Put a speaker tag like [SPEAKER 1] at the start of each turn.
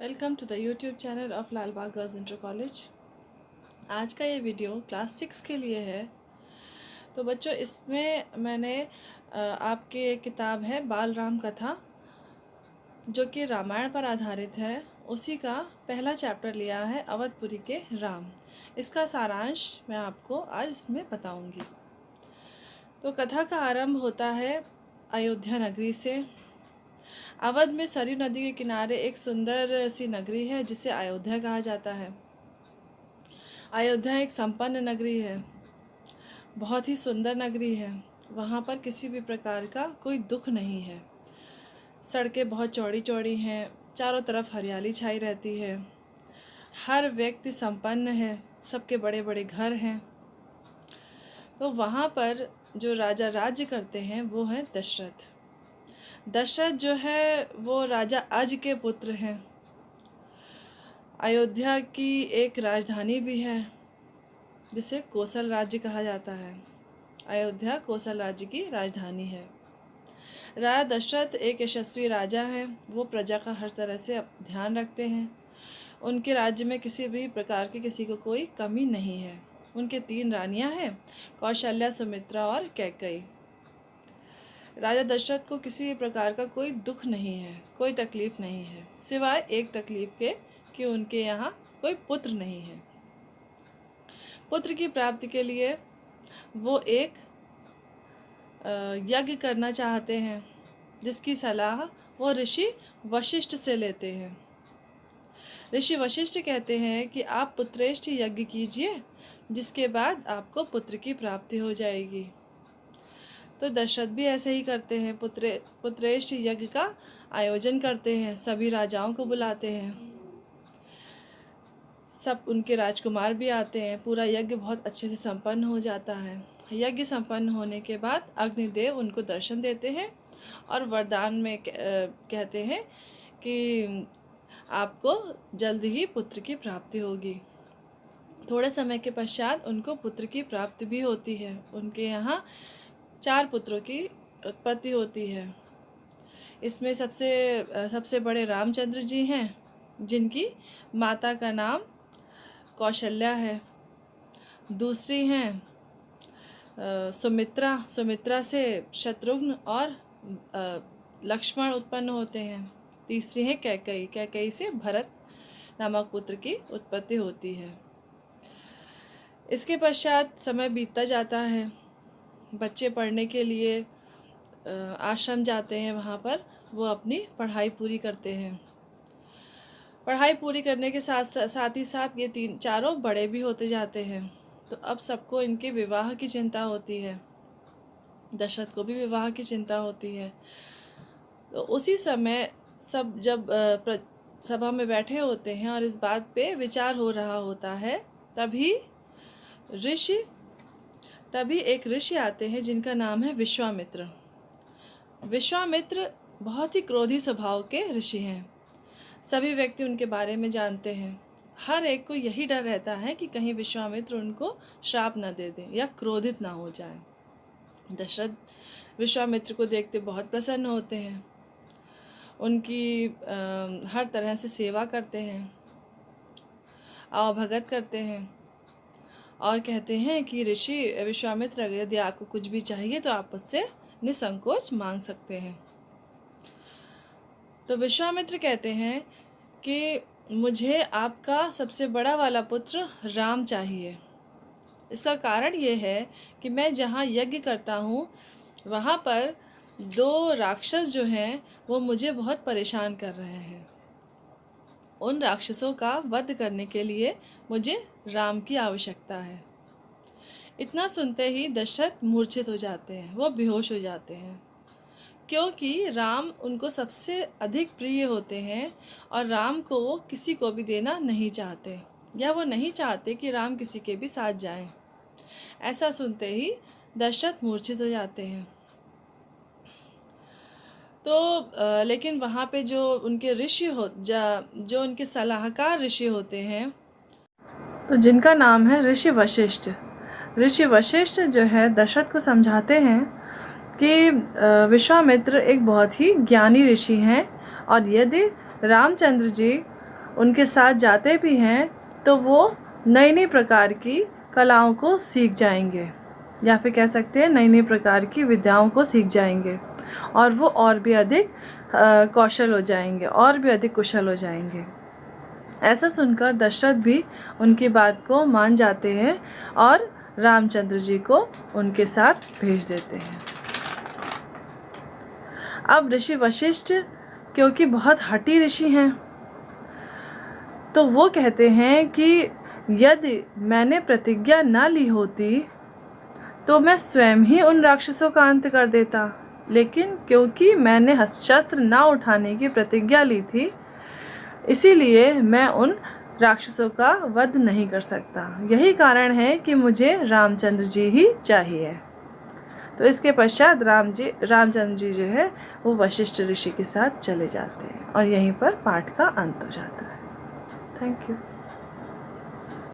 [SPEAKER 1] Welcome to the YouTube channel of Lalbagh girls inter college. आज का ये वीडियो क्लास 6 के लिए है। तो बच्चों, इसमें मैंने आपकी एक किताब है बाल राम कथा, जो कि रामायण पर आधारित है, उसी का पहला चैप्टर लिया है, अवधपुरी के राम। इसका सारांश मैं आपको आज इसमें बताऊंगी। तो कथा का आरंभ होता है अयोध्या नगरी से। अवध में सरयू नदी के किनारे एक सुंदर सी नगरी है जिसे अयोध्या कहा जाता है। अयोध्या एक संपन्न नगरी है, बहुत ही सुंदर नगरी है। वहाँ पर किसी भी प्रकार का कोई दुख नहीं है। सड़कें बहुत चौड़ी चौड़ी हैं, चारों तरफ हरियाली छाई रहती है। हर व्यक्ति संपन्न है, सबके बड़े बड़े घर हैं। तो वहाँ पर जो राजा राज्य करते हैं वो है दशरथ। दशरथ जो है वो राजा अज के पुत्र हैं। अयोध्या की एक राजधानी भी है जिसे कोसल राज्य कहा जाता है। अयोध्या कोसल राज्य की राजधानी है। राजा दशरथ एक यशस्वी राजा हैं। वो प्रजा का हर तरह से ध्यान रखते हैं। उनके राज्य में किसी भी प्रकार की किसी को कोई कमी नहीं है। उनके 3 रानियां हैं, कौशल्या, सुमित्रा और कैकेयी। राजा दशरथ को किसी भी प्रकार का कोई दुख नहीं है, कोई तकलीफ़ नहीं है, सिवाय एक तकलीफ़ के कि उनके यहाँ कोई पुत्र नहीं है। पुत्र की प्राप्ति के लिए वो एक यज्ञ करना चाहते हैं, जिसकी सलाह वो ऋषि वशिष्ठ से लेते हैं। ऋषि वशिष्ठ कहते हैं कि आप पुत्रेष्ठ यज्ञ कीजिए, जिसके बाद आपको पुत्र की प्राप्ति हो जाएगी। तो दशरथ भी ऐसे ही करते हैं, पुत्रेष्ठ यज्ञ का आयोजन करते हैं, सभी राजाओं को बुलाते हैं, सब उनके राजकुमार भी आते हैं। पूरा यज्ञ बहुत अच्छे से संपन्न हो जाता है। यज्ञ संपन्न होने के बाद अग्निदेव उनको दर्शन देते हैं और वरदान में कहते हैं कि आपको जल्द ही पुत्र की प्राप्ति होगी। थोड़े समय के पश्चात उनको पुत्र की प्राप्ति भी होती है। उनके यहाँ 4 पुत्रों की उत्पत्ति होती है। इसमें सबसे बड़े रामचंद्र जी हैं, जिनकी माता का नाम कौशल्या है। दूसरी हैं सुमित्रा से शत्रुघ्न और लक्ष्मण उत्पन्न होते हैं। तीसरी है कैकेयी से भरत नामक पुत्र की उत्पत्ति होती है। इसके पश्चात समय बीतता जाता है। बच्चे पढ़ने के लिए आश्रम जाते हैं, वहाँ पर वो अपनी पढ़ाई पूरी करते हैं। पढ़ाई पूरी करने के साथ ही ये चारों बड़े भी होते जाते हैं। तो अब सबको इनके विवाह की चिंता होती है। दशरथ को भी विवाह की चिंता होती है। तो उसी समय सब जब सभा में बैठे होते हैं और इस बात पे विचार हो रहा होता है, तभी एक ऋषि आते हैं जिनका नाम है विश्वामित्र। विश्वामित्र बहुत ही क्रोधी स्वभाव के ऋषि हैं। सभी व्यक्ति उनके बारे में जानते हैं। हर एक को यही डर रहता है कि कहीं विश्वामित्र उनको श्राप न दे दें या क्रोधित ना हो जाए। दशरथ विश्वामित्र को देखते बहुत प्रसन्न होते हैं। उनकी हर तरह से सेवा करते हैं, आवभगत करते हैं और कहते हैं कि ऋषि विश्वामित्र, यदि आपको कुछ भी चाहिए तो आप मुझसे निसंकोच मांग सकते हैं। तो विश्वामित्र कहते हैं कि मुझे आपका सबसे बड़ा वाला पुत्र राम चाहिए। इसका कारण ये है कि मैं जहाँ यज्ञ करता हूँ वहाँ पर 2 राक्षस जो हैं वो मुझे बहुत परेशान कर रहे हैं। उन राक्षसों का वध करने के लिए मुझे राम की आवश्यकता है। इतना सुनते ही दशरथ मूर्छित हो जाते हैं, वो बेहोश हो जाते हैं, क्योंकि राम उनको सबसे अधिक प्रिय होते हैं और राम को वो किसी को भी देना नहीं चाहते, या वो नहीं चाहते कि राम किसी के भी साथ जाएं। ऐसा सुनते ही दशरथ मूर्छित हो जाते हैं। तो लेकिन वहाँ पे जो उनके जो उनके सलाहकार ऋषि होते हैं, तो जिनका नाम है ऋषि वशिष्ठ जो है दशरथ को समझाते हैं कि विश्वामित्र एक बहुत ही ज्ञानी ऋषि हैं और यदि रामचंद्र जी उनके साथ जाते भी हैं तो वो नई नई प्रकार की कलाओं को सीख जाएंगे, या फिर कह सकते हैं नई नई प्रकार की विद्याओं को सीख जाएंगे, और वो और भी अधिक कौशल हो जाएंगे, और भी अधिक कुशल हो जाएंगे। ऐसा सुनकर दशरथ भी उनकी बात को मान जाते हैं और रामचंद्र जी को उनके साथ भेज देते हैं। अब ऋषि वशिष्ठ क्योंकि बहुत हठी ऋषि हैं, तो वो कहते हैं कि यदि मैंने प्रतिज्ञा न ली होती तो मैं स्वयं ही उन राक्षसों का अंत कर देता, लेकिन क्योंकि मैंने शस्त्र न उठाने की प्रतिज्ञा ली थी, इसीलिए मैं उन राक्षसों का वध नहीं कर सकता। यही कारण है कि मुझे रामचंद्र जी ही चाहिए। तो इसके पश्चात रामचंद्र जी जो है वो वशिष्ठ ऋषि के साथ चले जाते हैं, और यहीं पर पाठ का अंत हो जाता है। Thank you.